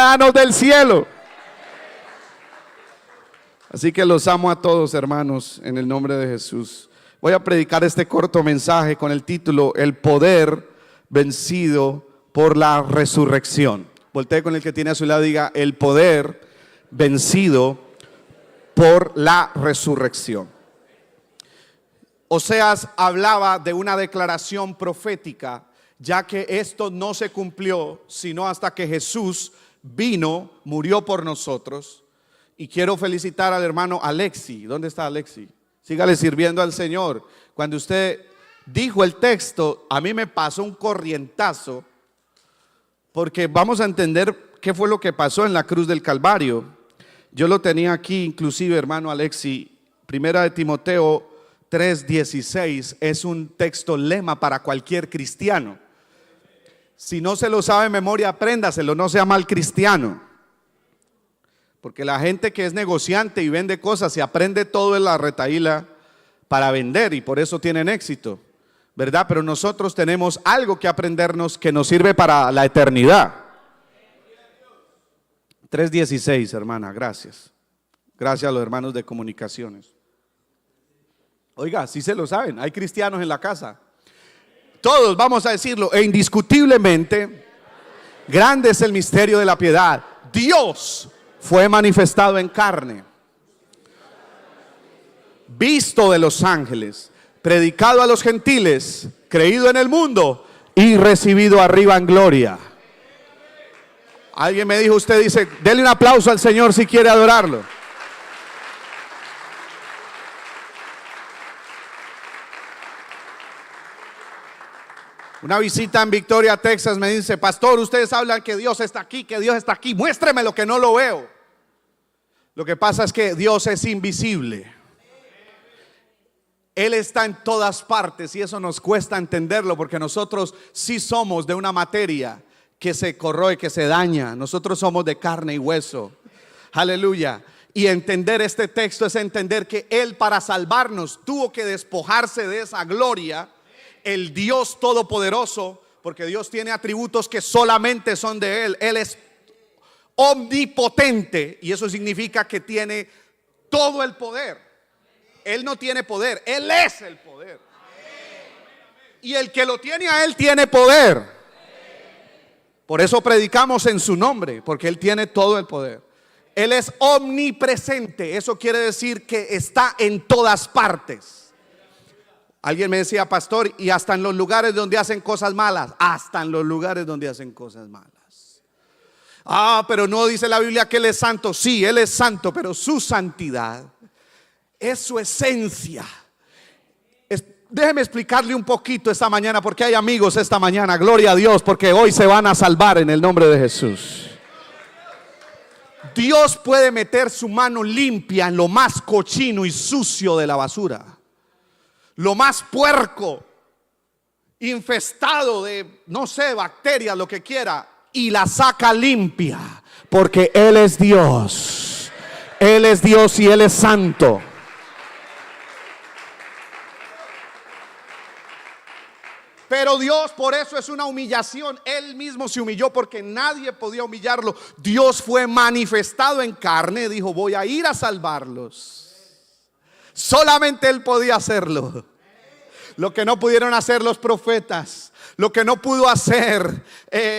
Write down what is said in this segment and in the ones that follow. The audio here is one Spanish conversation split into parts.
ciudadanos del cielo. Así que los amo a todos, hermanos, en el nombre de Jesús. Voy a predicar este corto mensaje con el título: El poder vencido por la resurrección. Voltee con el que tiene a su lado y diga: el poder vencido por la resurrección. Oseas hablaba de una declaración profética, ya que esto no se cumplió sino hasta que Jesús vino, murió por nosotros. Y quiero felicitar al hermano Alexi. ¿Dónde está Alexi? Sígale sirviendo al Señor. Cuando usted dijo el texto, a mí me pasó un corrientazo, porque vamos a entender qué fue lo que pasó en la cruz del Calvario. Yo lo tenía aquí, inclusive, hermano Alexi. Primera de Timoteo 3:16 es un texto lema para cualquier cristiano. Si no se lo sabe de memoria, apréndaselo, no sea mal cristiano. Porque la gente que es negociante y vende cosas se aprende todo en la retaíla para vender, y por eso tienen éxito, ¿verdad? Pero nosotros tenemos algo que aprendernos que nos sirve para la eternidad. 3:16, hermana, gracias. Gracias a los hermanos de comunicaciones. Oiga, si se lo saben, hay cristianos en la casa. Todos vamos a decirlo: e indiscutiblemente grande es el misterio de la piedad. Dios fue manifestado en carne, visto de los ángeles, predicado a los gentiles, creído en el mundo y recibido arriba en gloria. Alguien me dijo, usted dice, dele un aplauso al Señor si quiere adorarlo. Una visita en Victoria, Texas, me dice: pastor, ustedes hablan que Dios está aquí, que Dios está aquí. Muéstreme lo que no lo veo. Lo que pasa es que Dios es invisible. Él está en todas partes y eso nos cuesta entenderlo, porque nosotros sí somos de una materia que se corroe, que se daña. Nosotros somos de carne y hueso. Aleluya. Y entender este texto es entender que Él, para salvarnos, tuvo que despojarse de esa gloria. El Dios todopoderoso, porque Dios tiene atributos que solamente son de Él. Él es omnipotente, y eso significa que tiene todo el poder. Él no tiene poder, Él es el poder. Y el que lo tiene a Él tiene poder. Por eso predicamos en su nombre, porque Él tiene todo el poder. Él es omnipresente, eso quiere decir que está en todas partes. Alguien me decía, pastor, y hasta en los lugares donde hacen cosas malas. Hasta en los lugares donde hacen cosas malas. Pero no dice la Biblia que Él es santo. Sí, Él es santo, pero su santidad es su esencia. Déjeme explicarle un poquito esta mañana, porque hay amigos esta mañana, gloria a Dios, porque hoy se van a salvar en el nombre de Jesús. Dios puede meter su mano limpia en lo más cochino y sucio de la basura, lo más puerco, infestado de, no sé, bacterias, lo que quiera, y la saca limpia, porque Él es Dios. Él es Dios y Él es santo. Pero Dios, por eso es una humillación. Él mismo se humilló porque nadie podía humillarlo. Dios fue manifestado en carne, dijo: voy a ir a salvarlos. Solamente Él podía hacerlo. Lo que no pudieron hacer los profetas, lo que no pudo hacer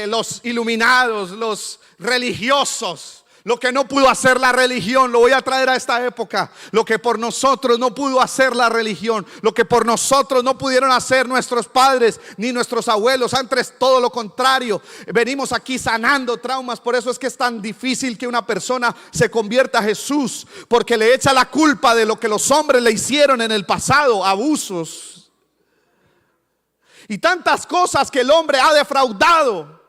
los iluminados, los religiosos, lo que no pudo hacer la religión, lo voy a traer a esta época. Lo que por nosotros no pudo hacer la religión, lo que por nosotros no pudieron hacer nuestros padres ni nuestros abuelos, antes todo lo contrario. Venimos aquí sanando traumas. Por eso es que es tan difícil que una persona se convierta a Jesús, porque le echa la culpa de lo que los hombres le hicieron en el pasado, abusos y tantas cosas que el hombre ha defraudado.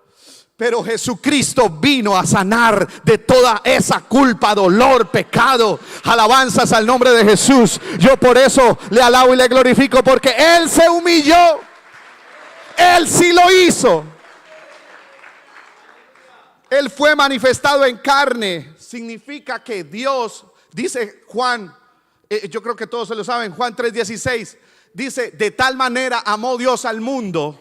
Pero Jesucristo vino a sanar de toda esa culpa, dolor, pecado. Alabanzas al nombre de Jesús. Yo por eso le alabo y le glorifico, porque Él se humilló. Él sí lo hizo. Él fue manifestado en carne. Significa que Dios, dice Juan, yo creo que todos se lo saben, Juan 3:16, dice: de tal manera amó Dios al mundo,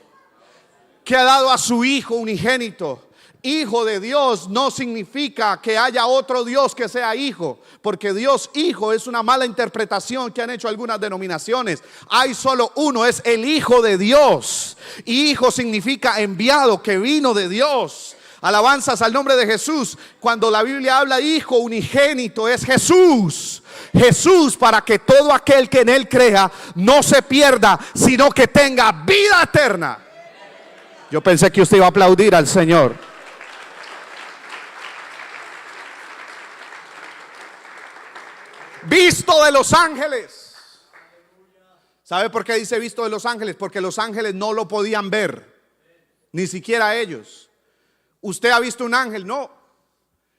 que ha dado a su Hijo unigénito. Hijo de Dios no significa que haya otro Dios que sea hijo, porque Dios hijo es una mala interpretación que han hecho algunas denominaciones. Hay solo uno, es el Hijo de Dios. Y hijo significa enviado, que vino de Dios. Alabanzas al nombre de Jesús. Cuando la Biblia habla hijo unigénito, es Jesús. Jesús, para que todo aquel que en él crea no se pierda, sino que tenga vida eterna. Yo pensé que usted iba a aplaudir al Señor. Visto de los ángeles. ¿Sabe por qué dice visto de los ángeles? Porque los ángeles no lo podían ver, ni siquiera ellos. ¿Usted ha visto un ángel? No.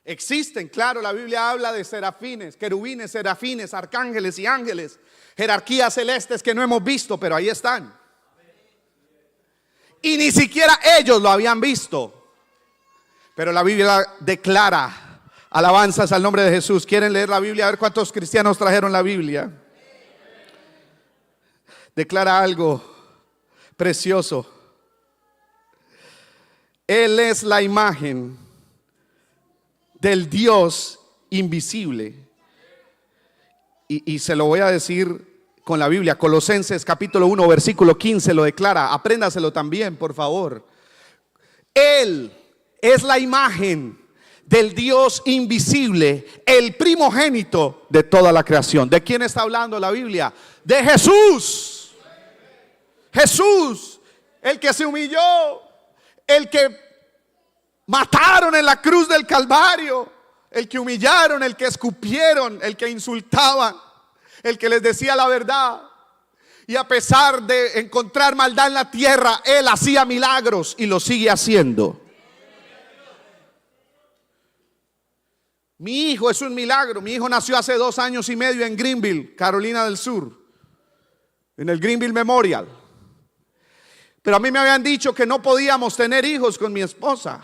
Existen, claro, la Biblia habla de serafines, querubines, serafines, arcángeles y ángeles, jerarquías celestes que no hemos visto, pero ahí están. Y ni siquiera ellos lo habían visto. Pero la Biblia declara, alabanzas al nombre de Jesús. ¿Quieren leer la Biblia? A ver cuántos cristianos trajeron la Biblia. Declara algo precioso. Él es la imagen del Dios invisible. Y se lo voy a decir con la Biblia. Colosenses capítulo 1 versículo 15 lo declara. Apréndaselo también, por favor. Él es la imagen del Dios invisible, el primogénito de toda la creación. ¿De quién está hablando la Biblia? De Jesús. Jesús, el que se humilló, el que mataron en la cruz del Calvario, el que humillaron, el que escupieron, el que insultaban, el que les decía la verdad. Y a pesar de encontrar maldad en la tierra, Él hacía milagros y lo sigue haciendo. Mi hijo es un milagro. Mi hijo nació hace 2 años y medio en Greenville, Carolina del Sur, en el Greenville Memorial. Pero a mí me habían dicho que no podíamos tener hijos con mi esposa.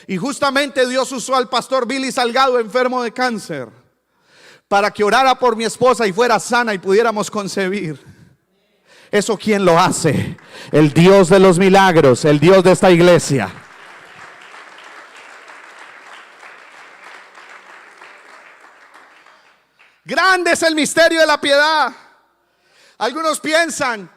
Y justamente Dios usó al pastor Billy Salgado, enfermo de cáncer, para que orara por mi esposa y fuera sana y pudiéramos concebir. ¿Eso quién lo hace? El Dios de los milagros, el Dios de esta iglesia. Grande es el misterio de la piedad. Algunos piensan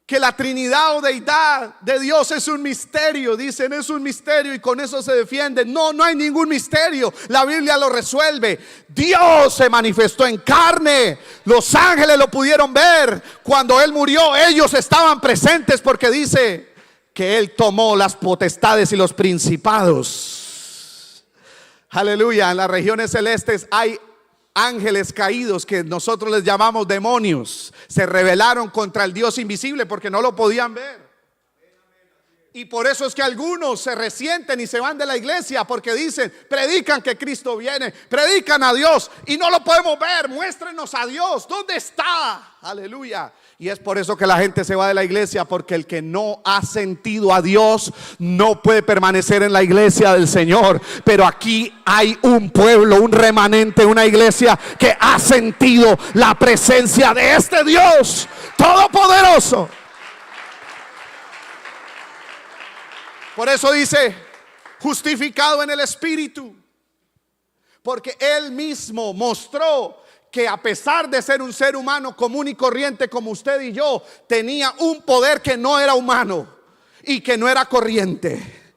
que la Trinidad o deidad de Dios es un misterio. Dicen es un misterio y con eso se defienden. No, no hay ningún misterio. La Biblia lo resuelve. Dios se manifestó en carne. Los ángeles lo pudieron ver. Cuando Él murió, ellos estaban presentes, porque dice que Él tomó las potestades y los principados. Aleluya. En las regiones celestes hay ángeles caídos que nosotros les llamamos demonios. Se rebelaron contra el Dios invisible porque no lo podían ver. Y por eso es que algunos se resienten y se van de la iglesia, porque dicen, predican que Cristo viene, predican a Dios y no lo podemos ver. Muéstrenos a Dios, ¿dónde está? Aleluya. Y es por eso que la gente se va de la iglesia, porque el que no ha sentido a Dios no puede permanecer en la iglesia del Señor. Pero aquí hay un pueblo, un remanente, una iglesia que ha sentido la presencia de este Dios todopoderoso. Por eso dice, justificado en el Espíritu, porque Él mismo mostró que a pesar de ser un ser humano común y corriente como usted y yo, tenía un poder que no era humano y que no era corriente.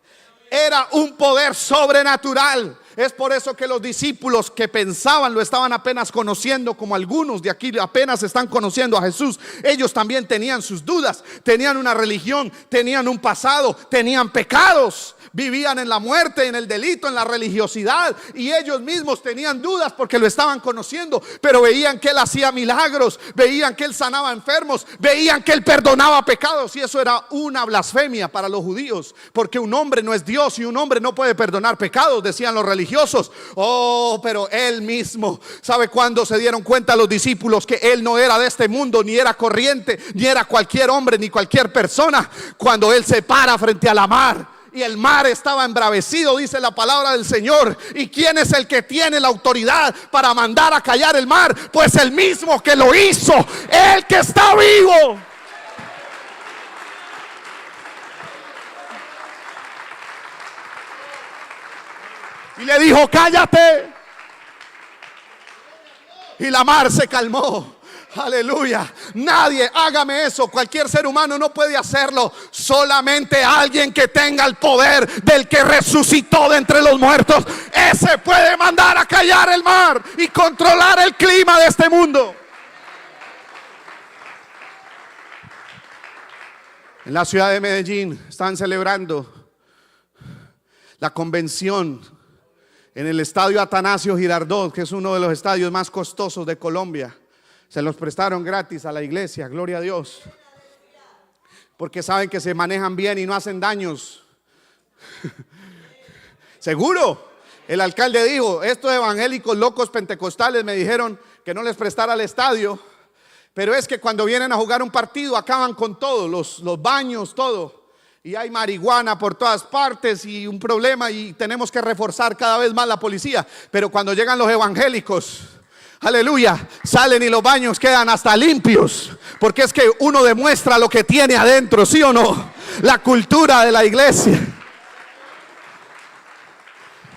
Era un poder sobrenatural. Es por eso que los discípulos que pensaban lo estaban apenas conociendo, como algunos de aquí apenas están conociendo a Jesús. Ellos también tenían sus dudas, tenían una religión, tenían un pasado, tenían pecados. Vivían en la muerte, en el delito, en la religiosidad, y ellos mismos tenían dudas porque lo estaban conociendo, pero veían que Él hacía milagros, veían que Él sanaba enfermos, veían que Él perdonaba pecados. Y eso era una blasfemia para los judíos, porque un hombre no es Dios y un hombre no puede perdonar pecados, decían los religiosos. Oh, pero Él mismo, ¿sabe cuándo se dieron cuenta los discípulos que Él no era de este mundo, ni era corriente, ni era cualquier hombre, ni cualquier persona? Cuando Él se para frente a la mar y el mar estaba embravecido, dice la palabra del Señor. ¿Y quién es el que tiene la autoridad para mandar a callar el mar? Pues el mismo que lo hizo, el que está vivo. Y le dijo: cállate. Y la mar se calmó. Aleluya. Nadie, hágame eso. Cualquier ser humano no puede hacerlo. Solamente alguien que tenga el poder del que resucitó de entre los muertos. Ese puede mandar a callar el mar y controlar el clima de este mundo. En la ciudad de Medellín están celebrando la convención en el estadio Atanasio Girardot, que es uno de los estadios más costosos de Colombia. Se los prestaron gratis a la iglesia, gloria a Dios, porque saben que se manejan bien y no hacen daños. Seguro. El alcalde dijo: estos evangélicos locos pentecostales me dijeron que no les prestara el estadio, pero es que cuando vienen a jugar un partido acaban con todo, los baños, todo. Y hay marihuana por todas partes y un problema, y tenemos que reforzar cada vez más la policía. Pero cuando llegan los evangélicos, aleluya, salen y los baños quedan hasta limpios, porque es que uno demuestra lo que tiene adentro, ¿sí o no? La cultura de la iglesia.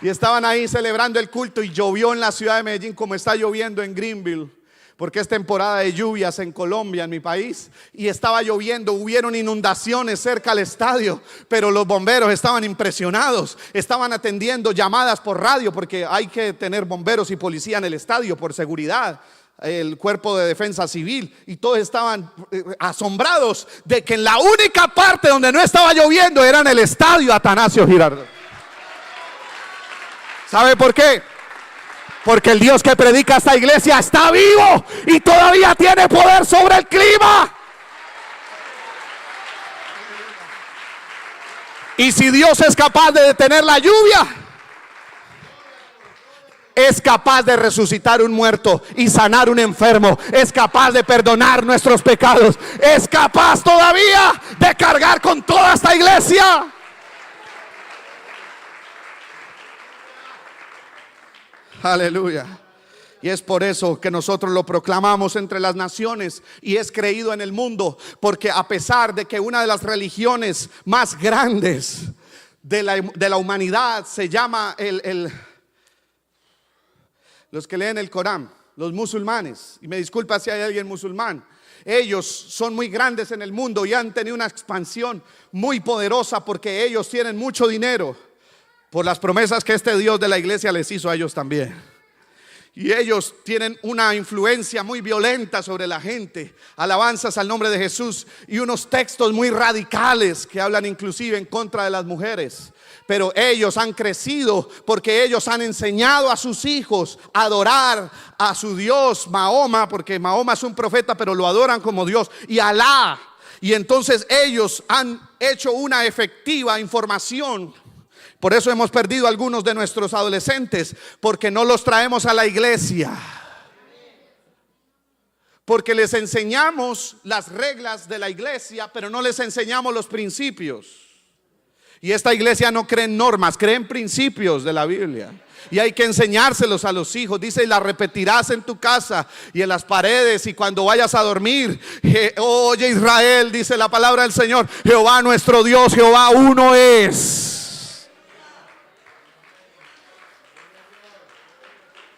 Y estaban ahí celebrando el culto y llovió en la ciudad de Medellín como está lloviendo en Greenville, porque es temporada de lluvias en Colombia, en mi país. Y estaba lloviendo, hubieron inundaciones cerca al estadio, pero los bomberos estaban impresionados. Estaban atendiendo llamadas por radio, porque hay que tener bomberos y policía en el estadio por seguridad, el cuerpo de defensa civil. Y todos estaban asombrados de que en la única parte donde no estaba lloviendo era en el estadio Atanasio Girardot. ¿Sabe por qué? Porque el Dios que predica esta iglesia está vivo y todavía tiene poder sobre el clima. Y si Dios es capaz de detener la lluvia, es capaz de resucitar un muerto y sanar un enfermo. Es capaz de perdonar nuestros pecados. Es capaz todavía de cargar con toda esta iglesia. Aleluya. Y es por eso que nosotros lo proclamamos entre las naciones y es creído en el mundo, porque a pesar de que una de las religiones más grandes de la humanidad se llama los que leen el Corán, los musulmanes, y me disculpa si hay alguien musulmán, ellos son muy grandes en el mundo y han tenido una expansión muy poderosa porque ellos tienen mucho dinero por las promesas que este Dios de la iglesia les hizo a ellos también. Y ellos tienen una influencia muy violenta sobre la gente, alabanzas al nombre de Jesús, y unos textos muy radicales que hablan inclusive en contra de las mujeres. Pero ellos han crecido porque ellos han enseñado a sus hijos a adorar a su Dios Mahoma, porque Mahoma es un profeta pero lo adoran como Dios, y Alá. Y entonces ellos han hecho una efectiva información. Por eso hemos perdido algunos de nuestros adolescentes, porque no los traemos a la iglesia, porque les enseñamos las reglas de la iglesia, pero no les enseñamos los principios. Y esta iglesia no cree en normas, cree en principios de la Biblia. Y hay que enseñárselos a los hijos. Dice: y la repetirás en tu casa y en las paredes y cuando vayas a dormir. Oye Israel, dice la palabra del Señor, Jehová nuestro Dios, Jehová uno es.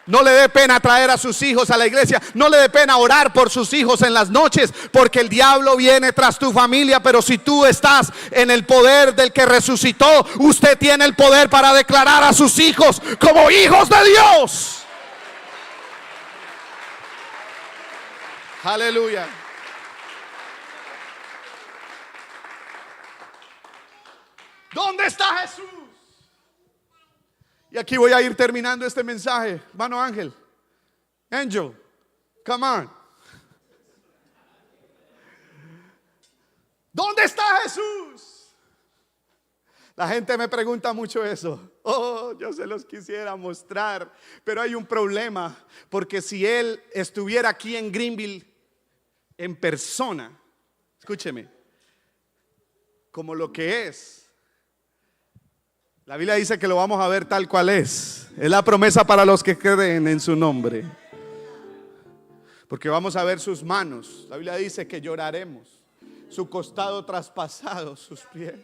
No le dé pena traer a sus hijos a la iglesia. No le dé pena orar por sus hijos en las noches, porque el diablo viene tras tu familia. Pero si tú estás en el poder del que resucitó, usted tiene el poder para declarar a sus hijos como hijos de Dios. Aleluya. ¿Dónde está Jesús? Y aquí voy a ir terminando este mensaje. Hermano Ángel, Angel, come on. ¿Dónde está Jesús? La gente me pregunta mucho eso. Oh, yo se los quisiera mostrar, pero hay un problema, porque si Él estuviera aquí en Greenville en persona, escúcheme, como lo que es, la Biblia dice que lo vamos a ver tal cual es. Es la promesa para los que creen en su nombre. Porque vamos a ver sus manos. La Biblia dice que lloraremos. Su costado traspasado, sus pies.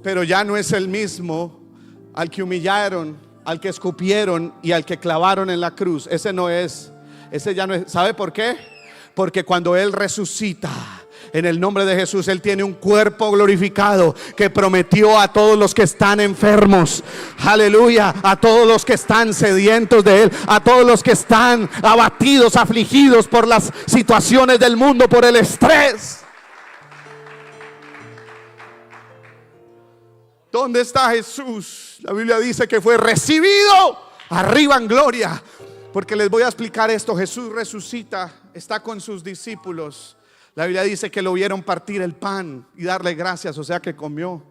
Pero ya no es el mismo al que humillaron, al que escupieron y al que clavaron en la cruz. Ese ya no es. ¿Sabe por qué? Porque cuando Él resucita en el nombre de Jesús, Él tiene un cuerpo glorificado que prometió a todos los que están enfermos, aleluya, a todos los que están sedientos de Él, a todos los que están abatidos, afligidos por las situaciones del mundo, por el estrés. ¿Dónde está Jesús? La Biblia dice que fue recibido arriba en gloria. Porque les voy a explicar esto. Jesús resucita, está con sus discípulos. La Biblia dice que lo vieron partir el pan y darle gracias, o sea que comió.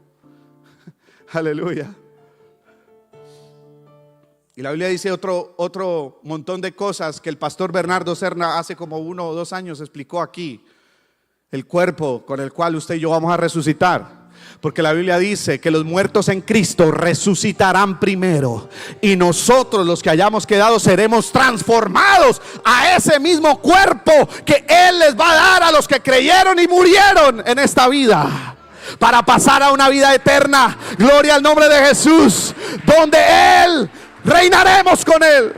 Aleluya. Y la Biblia dice otro montón de cosas que el pastor Bernardo Serna hace como 1 o 2 años explicó aquí. El cuerpo con el cual usted y yo vamos a resucitar. Porque la Biblia dice que los muertos en Cristo resucitarán primero, y nosotros los que hayamos quedado seremos transformados a ese mismo cuerpo que Él les va a dar a los que creyeron y murieron en esta vida, para pasar a una vida eterna. Gloria al nombre de Jesús, donde Él reinaremos con Él.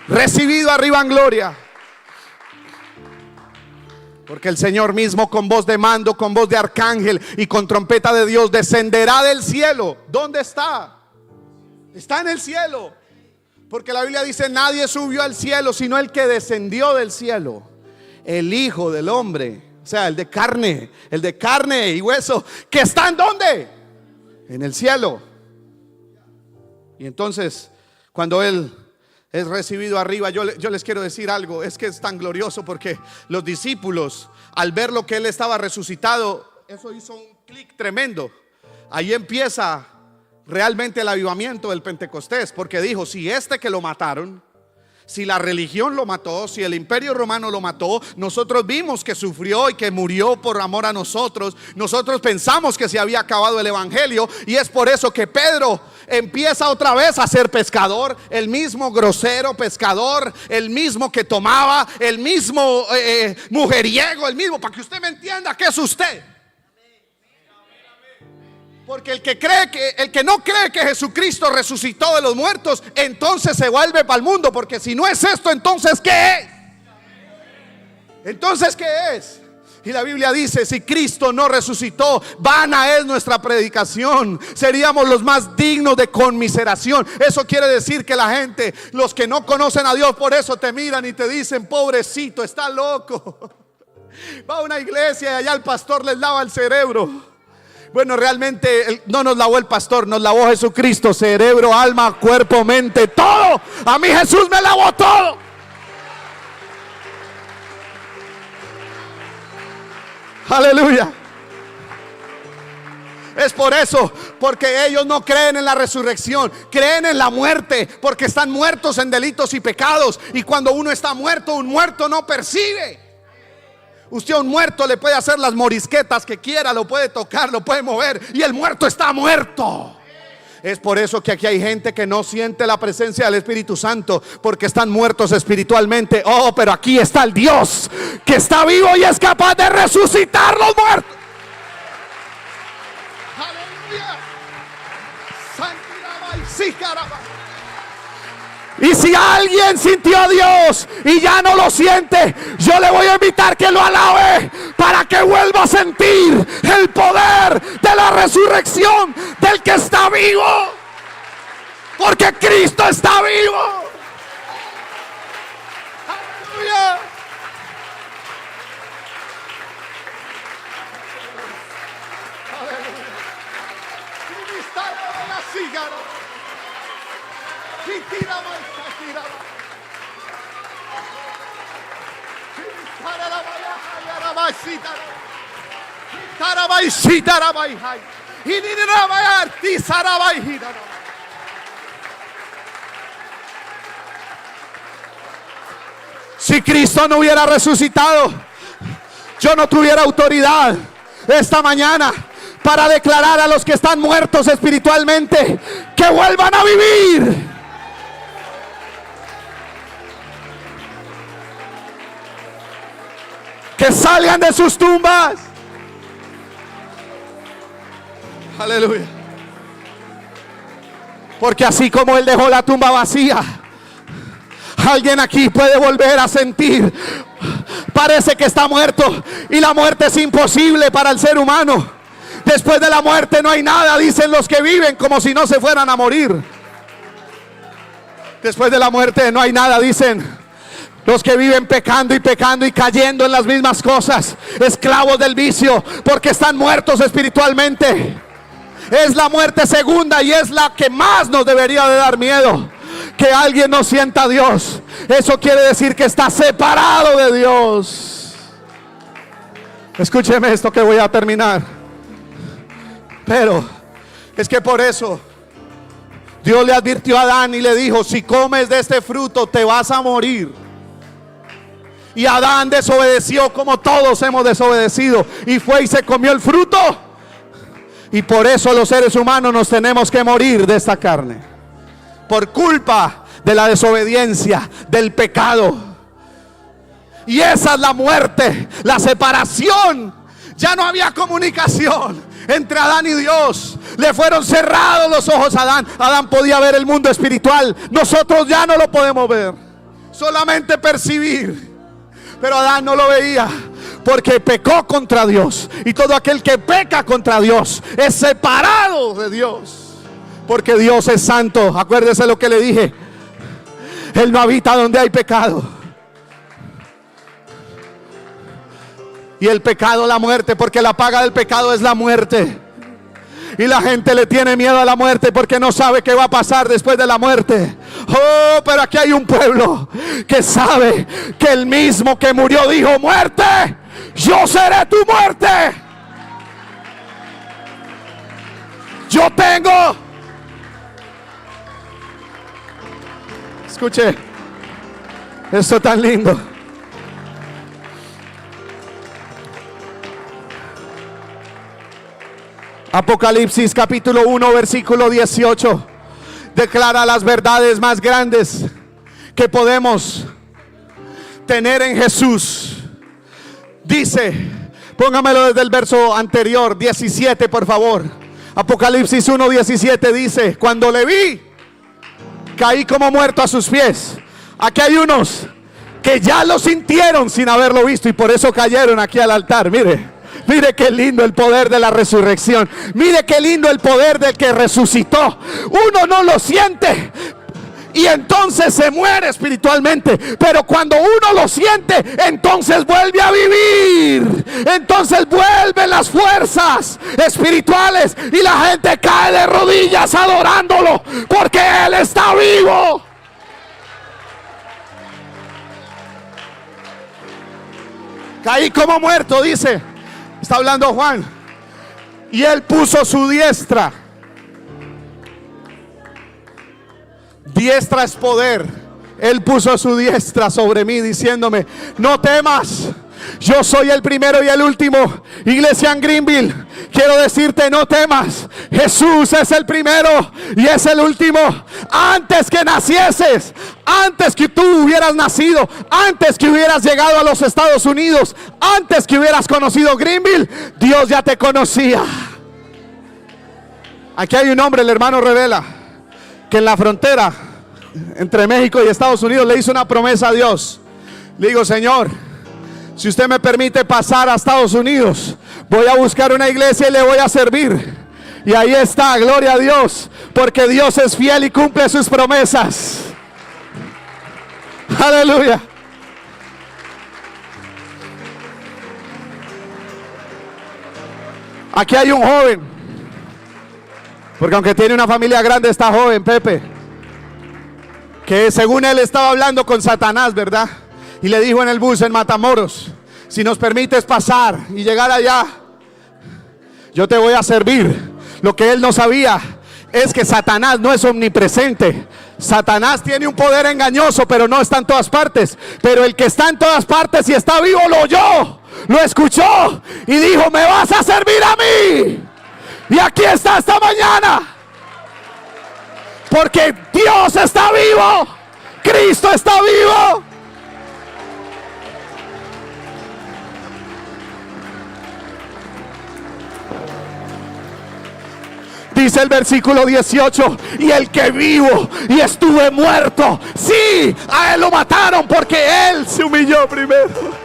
Recibido arriba en gloria. Porque el Señor mismo, con voz de mando, con voz de arcángel y con trompeta de Dios, descenderá del cielo. ¿Dónde está? Está en el cielo. Porque la Biblia dice: nadie subió al cielo sino el que descendió del cielo, el Hijo del Hombre. O sea, el de carne y hueso, que está ¿en dónde? En el cielo. Y entonces, cuando Él es recibido arriba, yo les quiero decir algo. Es que es tan glorioso, porque los discípulos, al ver lo que Él estaba resucitado, eso hizo un clic tremendo. Ahí empieza realmente el avivamiento del Pentecostés, porque dijo: si que lo mataron, si la religión lo mató, si el imperio romano lo mató, nosotros vimos que sufrió y que murió por amor a nosotros, nosotros pensamos que se había acabado el evangelio. Y es por eso que Pedro empieza otra vez a ser pescador, el mismo grosero pescador, el mismo que tomaba, el mismo mujeriego, el mismo, para que usted me entienda que es usted. Porque el que no cree que Jesucristo resucitó de los muertos, entonces se vuelve para el mundo. Porque si no es esto, entonces ¿qué es? Entonces ¿qué es? Y la Biblia dice: si Cristo no resucitó, vana es nuestra predicación. Seríamos los más dignos de conmiseración. Eso quiere decir que la gente, los que no conocen a Dios, por eso te miran y te dicen: pobrecito, está loco. Va a una iglesia y allá el pastor les lava el cerebro. Bueno, realmente no nos lavó el pastor, nos lavó Jesucristo. Cerebro, alma, cuerpo, mente, todo. A mí Jesús me lavó todo. Aleluya. Es por eso, porque ellos no creen en la resurrección, creen en la muerte, porque están muertos en delitos y pecados. Y cuando uno está muerto, un muerto no percibe. Usted a un muerto le puede hacer las morisquetas que quiera, lo puede tocar, lo puede mover, y el muerto está muerto. Es por eso que aquí hay gente que no siente la presencia del Espíritu Santo, porque están muertos espiritualmente. Oh, pero aquí está el Dios que está vivo y es capaz de resucitar los muertos. Aleluya. Y si alguien sintió a Dios y ya no lo siente, yo le voy a invitar que lo alabe, para que vuelva a sentir el poder de la resurrección del que está vivo. Porque Cristo está vivo. Aleluya. Si Cristo no hubiera resucitado, yo no tuviera autoridad esta mañana para declarar a los que están muertos espiritualmente que vuelvan a vivir. Que salgan de sus tumbas. Aleluya. Porque así como Él dejó la tumba vacía, alguien aquí puede volver a sentir. Parece que está muerto y la muerte es imposible para el ser humano. Después de la muerte no hay nada, dicen los que viven, como si no se fueran a morir. Después de la muerte no hay nada, dicen los que viven pecando y cayendo en las mismas cosas, esclavos del vicio, porque están muertos espiritualmente. Es la muerte segunda y es la que más nos debería de dar miedo. Que alguien no sienta a Dios, eso quiere decir que está separado de Dios. Escúcheme esto que voy a terminar. Pero es que por eso Dios le advirtió a Adán y le dijo: si comes de este fruto te vas a morir. Y Adán desobedeció como todos hemos desobedecido, y fue y se comió el fruto. Y por eso los seres humanos nos tenemos que morir de esta carne, por culpa de la desobediencia, del pecado. Y esa es la muerte, la separación. Ya no había comunicación entre Adán y Dios. Le fueron cerrados los ojos a Adán. Adán podía ver el mundo espiritual, nosotros ya no lo podemos ver, solamente percibir. Pero Adán no lo veía, porque pecó contra Dios. Y todo aquel que peca contra Dios es separado de Dios, porque Dios es santo. Acuérdese lo que le dije: Él no habita donde hay pecado. Y el pecado, la muerte, porque la paga del pecado es la muerte. Y la gente le tiene miedo a la muerte porque no sabe qué va a pasar después de la muerte. Oh, pero aquí hay un pueblo que sabe que el mismo que murió dijo: muerte, yo seré tu muerte. Yo tengo. Escuche esto tan lindo. Apocalipsis capítulo 1 versículo 18 declara las verdades más grandes que podemos tener en Jesús. Dice, póngamelo desde el verso anterior, 17 por favor. Apocalipsis 1, 17 dice: cuando le vi, caí como muerto a sus pies. Aquí hay unos que ya lo sintieron sin haberlo visto y por eso cayeron aquí al altar. Mire qué lindo el poder de la resurrección. Mire qué lindo el poder del que resucitó. Uno no lo siente y entonces se muere espiritualmente, pero cuando uno lo siente, entonces vuelve a vivir. Entonces vuelven las fuerzas espirituales y la gente cae de rodillas adorándolo, porque Él está vivo. Caí como muerto, dice. Está hablando Juan. Y Él puso su diestra. Diestra es poder. Él puso su diestra sobre mí, diciéndome: no temas, yo soy el primero y el último. Iglesia en Greenville, quiero decirte: no temas. Jesús es el primero y es el último. Antes que nacieses, antes que tú hubieras nacido, antes que hubieras llegado a los Estados Unidos, antes que hubieras conocido Greenville, Dios ya te conocía. Aquí hay un hombre, el hermano revela, que en la frontera entre México y Estados Unidos le hizo una promesa a Dios. Le digo: Señor, si usted me permite pasar a Estados Unidos, voy a buscar una iglesia y le voy a servir. Y ahí está, gloria a Dios, porque Dios es fiel y cumple sus promesas. Aleluya. Aquí hay un joven, porque aunque tiene una familia grande, está joven, Pepe, que según él estaba hablando con Satanás, ¿verdad? Y le dijo en el bus en Matamoros: si nos permites pasar y llegar allá, yo te voy a servir. Lo que él no sabía es que Satanás no es omnipresente. Satanás tiene un poder engañoso, pero no está en todas partes. Pero el que está en todas partes y está vivo lo oyó, lo escuchó y dijo: me vas a servir a mí. Y aquí está esta mañana, porque Dios está vivo, Cristo está vivo. Dice el versículo 18, y el que vivo y estuve muerto, sí, a él lo mataron porque él se humilló primero.